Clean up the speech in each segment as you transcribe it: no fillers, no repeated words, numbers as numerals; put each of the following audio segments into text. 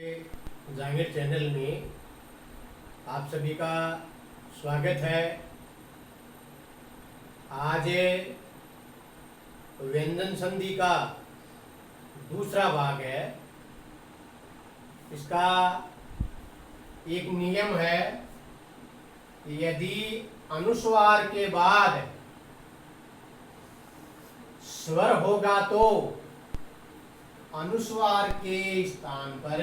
Jangir channel में आप सभी का स्वागत है। आज व्यंजन संधि का दूसरा भाग है। इसका एक नियम है, यदि अनुस्वार के बाद स्वर होगा तो अनुस्वार के स्थान पर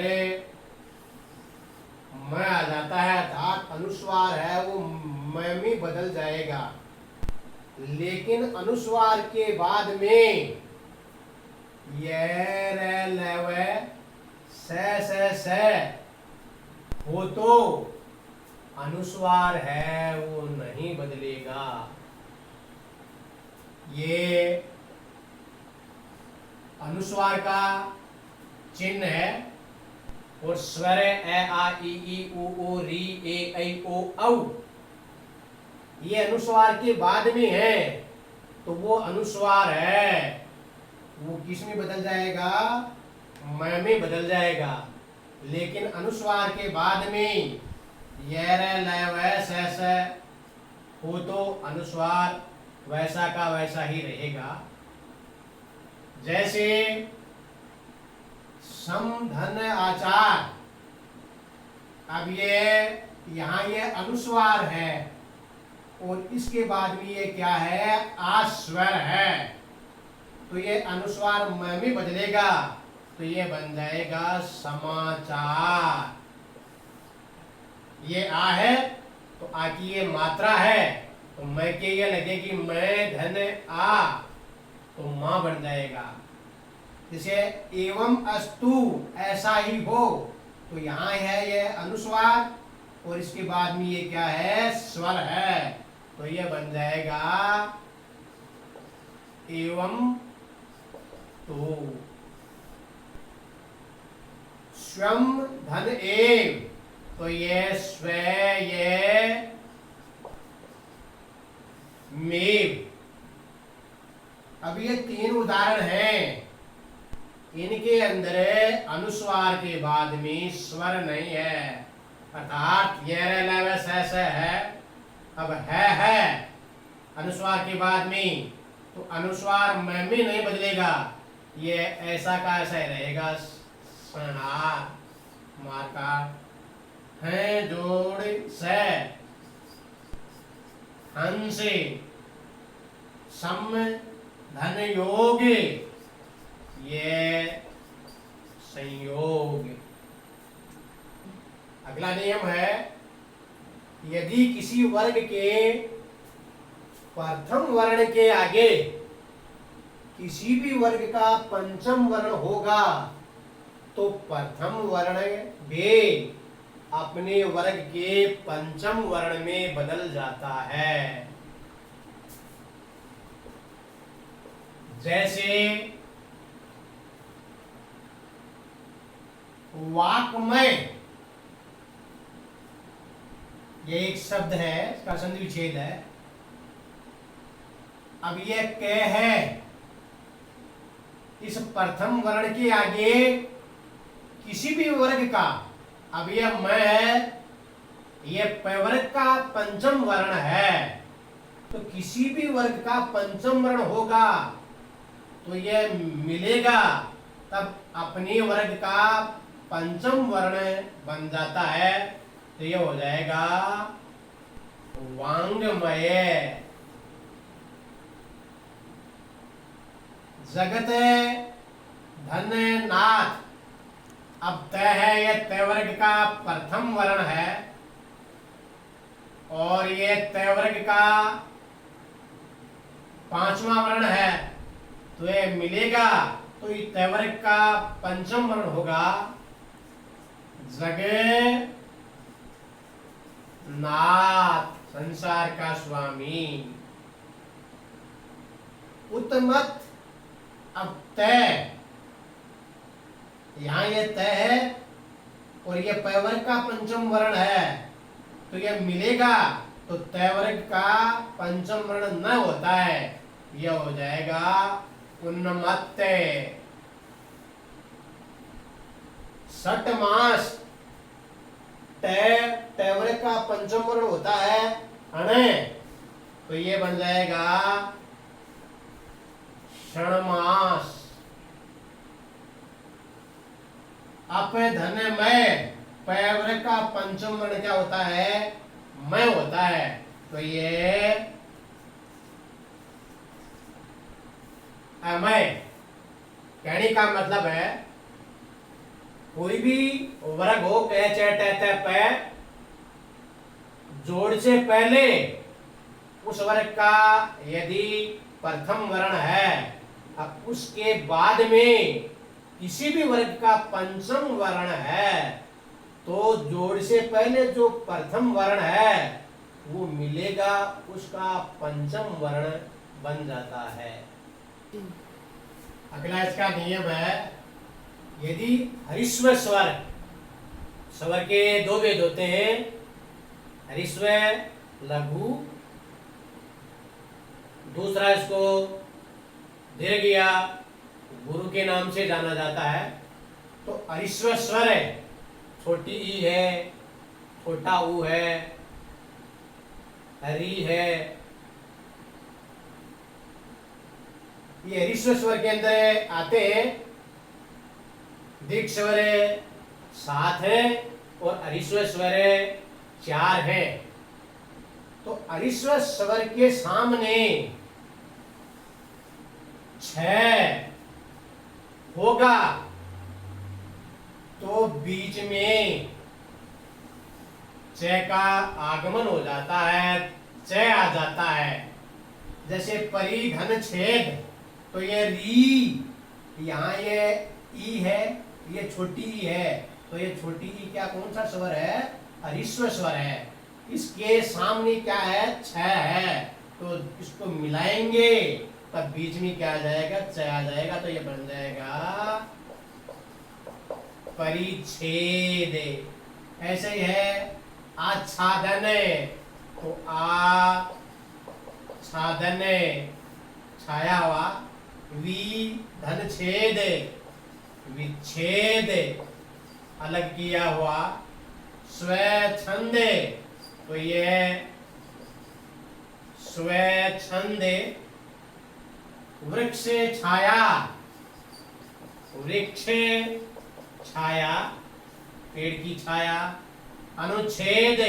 म आ जाता है, अर्थात अनुस्वार है वो म में बदल जाएगा। लेकिन अनुस्वार के बाद में य र ल व स हो तो अनुस्वार है वो नहीं बदलेगा। ये अनुस्वार का चिन्ह है। और स्वर ए आ ई ई उ ओ री ए ऐ ओ औ ये अनुस्वार के बाद में है, तो वो अनुस्वार है वो किस में बदल जाएगा? म में बदल जाएगा। लेकिन अनुस्वार के बाद में य र ल व स हो तो अनुस्वार वैसा का वैसा ही रहेगा। जैसे सम धन आचार, अब यहाँ ये अनुस्वार है और इसके बाद भी ये क्या है? आस्वर है। तो ये अनुस्वार म में बदलेगा, तो ये बन जाएगा समाचार। ये आ है तो आ की ये मात्रा है, तो मैं के ये लगेगी मैं धन आ, तो मां बन जाएगा। जैसे एवं अस्तु ऐसा ही हो, तो यहाँ है ये अनुस्वार और इसके बाद में ये क्या है? स्वर है। तो ये बन जाएगा एवं तो। स्वम धन एव, तो ये स्व ये मेव। अब ये तीन उदाहरण हैं। इनके अंदर अनुस्वार के बाद में स्वर नहीं है, अर्थात ये र ल व स है। अब है अनुस्वार के बाद में, तो अनुस्वार म में नहीं बदलेगा, ये ऐसा का ऐसा ही रहेगा। सनार मार्का है जोड़ से हंसे सम धन योग, ये संयोग। अगला नियम है, यदि किसी वर्ग के प्रथम वर्ण के आगे किसी भी वर्ग का पंचम वर्ण होगा, तो प्रथम वर्ण भी अपने वर्ग के पंचम वर्ण में बदल जाता है। जैसे वाक्मय, ये एक शब्द है, इसका संधि विच्छेद है। अब ये क है, इस प्रथम वर्ण के आगे किसी भी वर्ग का, अब ये म है, ये प वर्ग का पंचम वर्ण है, तो किसी भी वर्ग का पंचम वर्ण होगा तो ये मिलेगा, तब अपने वर्ग का पंचम वर्ण बन जाता है। तो ये हो जाएगा वांग्मय। जगत धन नाथ, अब त है, ये त वर्ग का प्रथम वर्ण है और ये त वर्ग का पांचवा वर्ण है, तो ये मिलेगा, तो ये त वर्ग का पंचम वर्ण होगा। जगन्नाथ, संसार का स्वामी। उत्तमत, अब तय, यहां ये तय है और ये प वर्ग का पंचम वर्ण है, तो ये मिलेगा, तो तय वर्ग का पंचम वर्ण न होता है, यह हो जाएगा उन्मत्त। षट मास टैवरे का पंचम वर्ण होता है अणे, तो ये बन जाएगा क्षणमास। अप धन मय, पैवरे का पंचम वर्ण क्या होता है? मैं होता है, तो ये अमय। कहने का मतलब है कोई भी वर्ग हो कह च ट त प, जोड़ से पहले उस वर्ग का यदि प्रथम वर्ण है, अब उसके बाद में किसी भी वर्ग का पंचम वर्ण है, तो जोड़ से पहले जो प्रथम वर्ण है वो मिलेगा, उसका पंचम वर्ण बन जाता है। अगला इसका नियम है, यदि हरिस्व स्वर, स्वर के दो भेद होते हैं, हरिस्व लघु, दूसरा इसको दीर्घ या गुरु के नाम से जाना जाता है। तो हरिस्व स्वर है, छोटी ई है, छोटा ऊ है, हरी है, ये हरिस्व स्वर के अंदर आते हैं। दीर्घ स्वर 7 है और हरिस्व स्वर 4 है। तो हरिस्व स्वर के सामने 6 होगा तो बीच में च का आगमन हो जाता है, च आ जाता है। जैसे परिधन छेद, तो ये री, यहाँ ये ई है, ये छोटी ई है, तो ये छोटी ई क्या कौन सा स्वर है? हरिस्व स्वर है। इसके सामने क्या है? छ है, तो इसको मिलाएंगे तब बीच में क्या आ जाएगा? च आ जाएगा, तो ये बन जाएगा परिच्छेद। ऐसे ही है आच्छादन, तो आ छादन छाया हुआ, वी धन छेद विच्छेद अलग किया हुआ, स्वच्छंद, तो ये स्वच्छंद। वृक्ष छाया, वृक्ष छाया पेड़ की छाया। अनुच्छेद,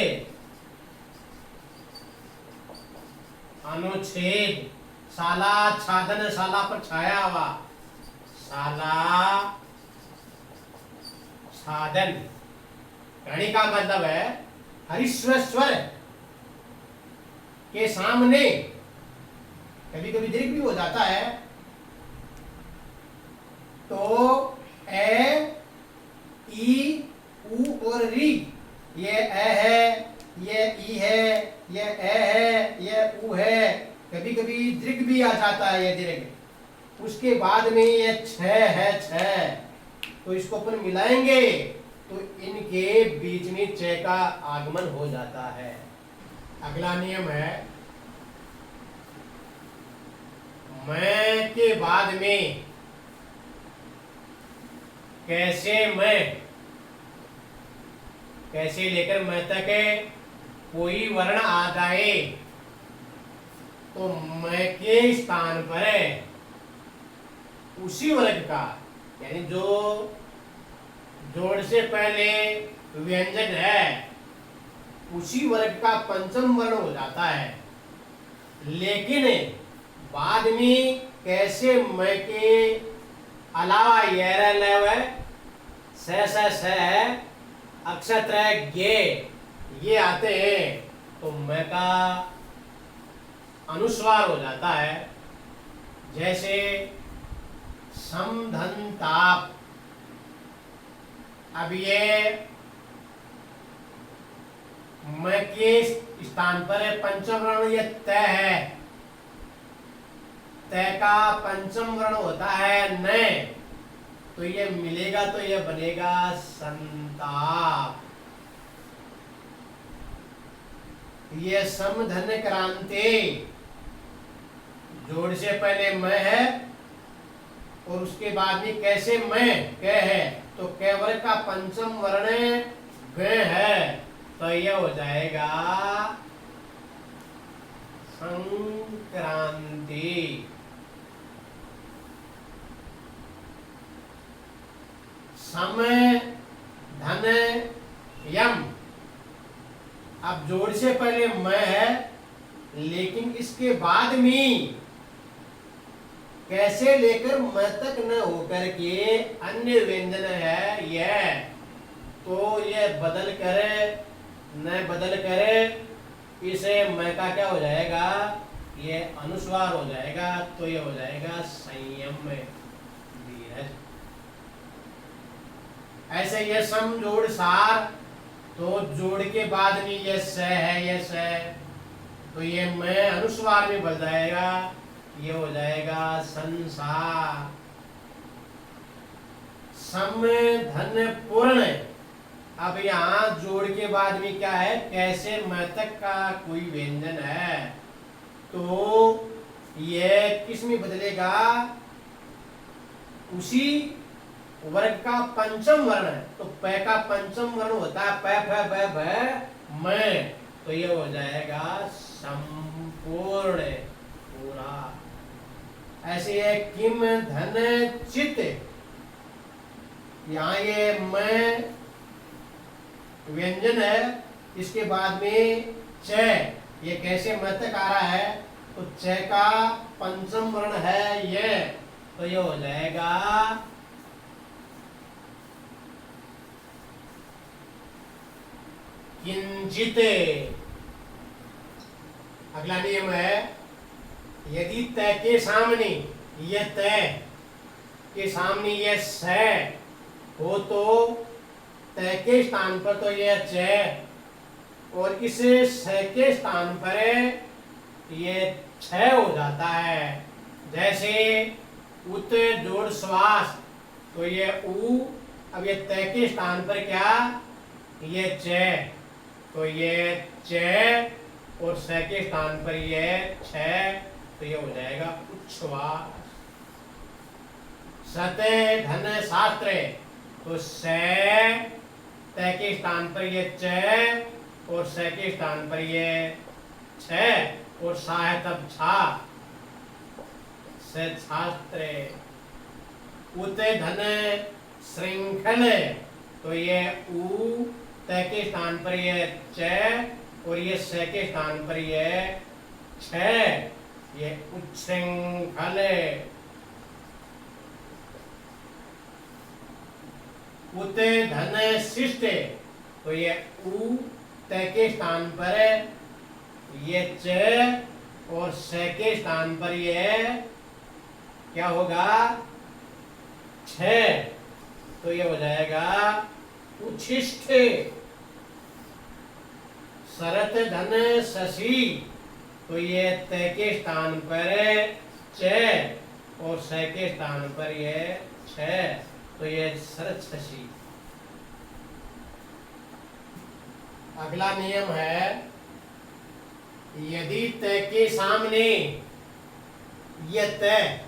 अनुच्छेद शाला छादन, शाला पर छाया हुआ, शाला छादन। कहने का मतलब है हरिस्व स्वर के सामने कभी कभी दीर्घ भी हो जाता है, तो ए, ई, उ और री, ये ए है, ये ई है, ये ए है, ये उ है। कभी कभी दीर्घ भी आ जाता है ये दीर्घ। उसके बाद में ये छ है, छ, तो इसको अपन मिलाएंगे तो इनके बीच में च का आगमन हो जाता है। अगला नियम है, मैं के बाद में कैसे मैं, कैसे लेकर मैं तक कोई वर्ण आ जाए तो मैं के स्थान पर उसी वर्ग का, यानी जो जोड़ से पहले व्यंजन है उसी वर्ग का पंचम वर्ण हो जाता है। लेकिन बाद में कैसे मैं के अलावा स है, अक्षत्र गे, ये आते हैं तो मैं का अनुस्वार हो जाता है। जैसे समधन ताप, अब ये मैं के स्थान पर पंचम वर्ण ये त है, त का पंचम वर्ण होता है न, तो ये मिलेगा तो ये बनेगा संताप। ये समधन क्रांति, जोड़ से पहले मैं है और उसके बाद में कैसे मैं कह है, तो क वर्ग का पंचम वर्ण ग है, तो यह हो जाएगा संक्रांति। सम धन यम, अब जोड़ से पहले म है, लेकिन इसके बाद में कैसे लेकर म तक न होकर के अन्य व्यंजन है यह, तो यह बदल करे न बदल करे, इसे म का क्या हो जाएगा, ये अनुस्वार हो जाएगा, तो ये हो जाएगा संयम धीरज। ऐसे ये सम जोड़ सार, तो जोड़ के बाद में ये स है, ये स है, तो ये मैं अनुस्वार में बदल जाएगा, ये हो जाएगा संसार। सम धन पूर्ण, अब यहाँ जोड़ के बाद में क्या है, कैसे म तक का कोई व्यंजन है, तो ये किस में बदलेगा, उसी वर्ग का पंचम वर्ण है, तो प का पंचम वर्ण होता है प फ ब भ म, तो ये हो जाएगा संपूर्ण, पूरा। ऐसे है किम धन चित, यहाँ ये म व्यंजन है, इसके बाद में च, ये कैसे म तक आ रहा है, तो च का पंचम वर्ण है ये, तो ये हो जाएगा किंचित। अगला नियम है, यदि तय के सामने ये तय के सामने ये स हो, तो तय के स्थान पर तो ये च, और इस स के स्थान पर ये छ हो जाता है। जैसे उत जोड़ श्वास, तो ये उ, अब ये तय के स्थान पर क्या, ये च, तो ये च, और स के स्थान पर ये छ, तो ये हो जाएगा उच्छ्वास। सते धन शास्त्र, तो स तय के स्थान पर ये च, और स के स्थान पर ये छ, और सा है तब छा, शास्त्र। उते धन श्रृंखल, तो ये उ, तय के स्थान पर ये च, और ये स के स्थान पर ये छ, ये उच्छृंखल। उते धन शिष्ट, तो ये उ, तय के स्थान पर ये च, और स के स्थान पर ये क्या होगा, छ, तो ये हो जाएगा उच्छिष्ट। शरत धन शशि, तो ये तय के स्थान पर च, और स के स्थान पर ये छ, तो ये शरत शशि। अगला नियम है, यदि तय के सामने ये तय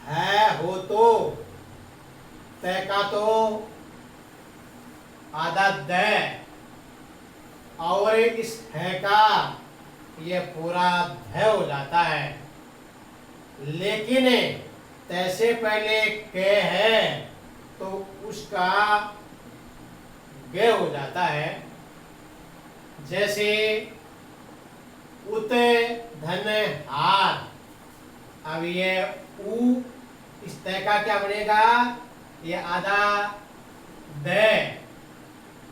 है हो, तो तय का तो आधा द, और इस है का ये पूरा ध हो जाता है, लेकिन तय से पहले क है, तो उसका ग हो जाता है। जैसे उत धन हार, अब ये उ, इस तय का क्या बनेगा, ये आधा द,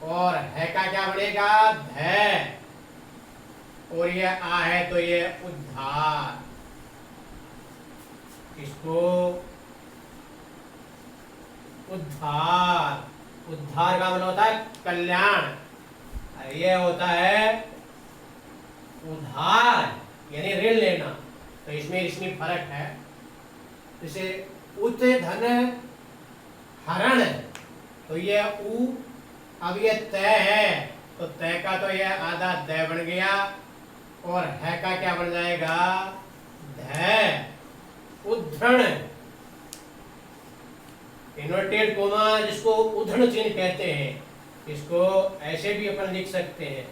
और है का क्या बनेगा, ध, और ये आ है तो ये उद्धार। इसको उद्धार, उद्धार का मतलब होता है कल्याण, ये होता है उधार, यानी ऋण लेना, तो इसमें फर्क है। जैसे उत धन हरण, तो ये उ, अब ये तय है, तो तय का तो ये आधा द बन गया, और है का क्या बन जाएगा, ध। उद्धरण, इन्वर्टेड कोमा जिसको उद्धरण चिन्ह कहते हैं, इसको ऐसे भी अपन लिख सकते हैं।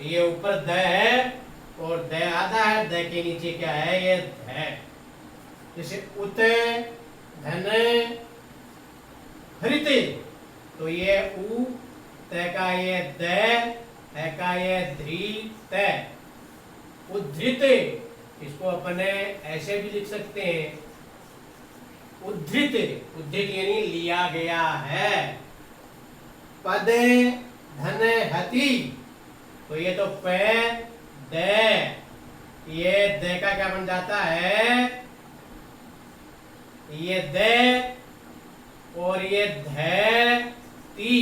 ये ऊपर द है और द आधा है, द के नीचे क्या है, ये ध है। जैसे उत धन हरिते, तो ये उ, त का ये द, है का ये ध्री त। उद्धृत, इसको अपने ऐसे भी लिख सकते हैं, उद्धृत, उद्धृत यानी लिया गया है। पद धन हति, तो ये तो प द, ये द का क्या बन जाता है, ये द और ये ध ती,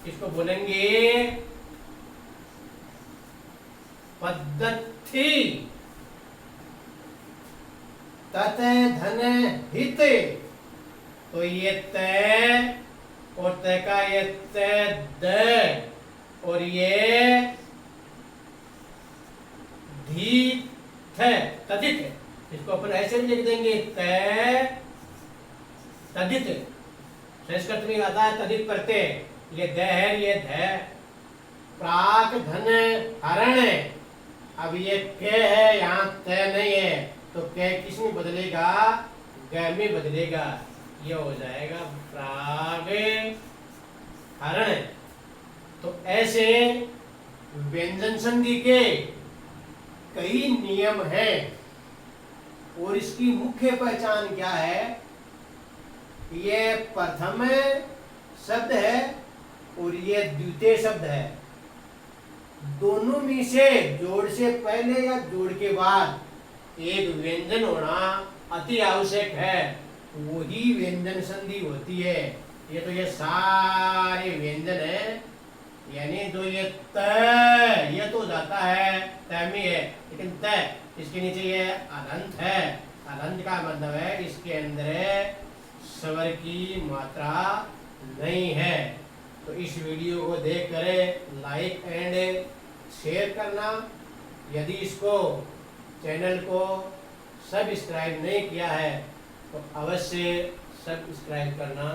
इसको बोलेंगे पद्धति। तत धन हित, तो ये त और त का ये त द और ये धी थ तदित, इसको अपन ऐसे भी लिख देंगे त तदित। संस्कृत में आता है तदित प्रत्यय, ये द है ये ध। प्राक धन हरण, अब ये क है यहाँ त नहीं है, तो क किस में बदलेगा, ग में बदलेगा, ये हो जाएगा प्राग हरण। तो ऐसे व्यंजन संधि के कई नियम हैं और इसकी मुख्य पहचान क्या है, ये प्रथम शब्द है और ये द्वितीय शब्द है। दोनों में से जोड़ से पहले या जोड़ के बाद एक व्यंजन होना अति आवश्यक है, वही व्यंजन संधि होती है। ये तो ये सारे व्यंजन है, यानी जो ये त, ये तो जाता है त में है, लेकिन त इसके नीचे ये अनंत है। अनंत का मतलब है इसके अंदर स्वर की मात्रा नहीं है। तो इस वीडियो को देख कर लाइक एंड शेयर करना। यदि इसको चैनल को सब्सक्राइब नहीं किया है तो अवश्य सब्सक्राइब करना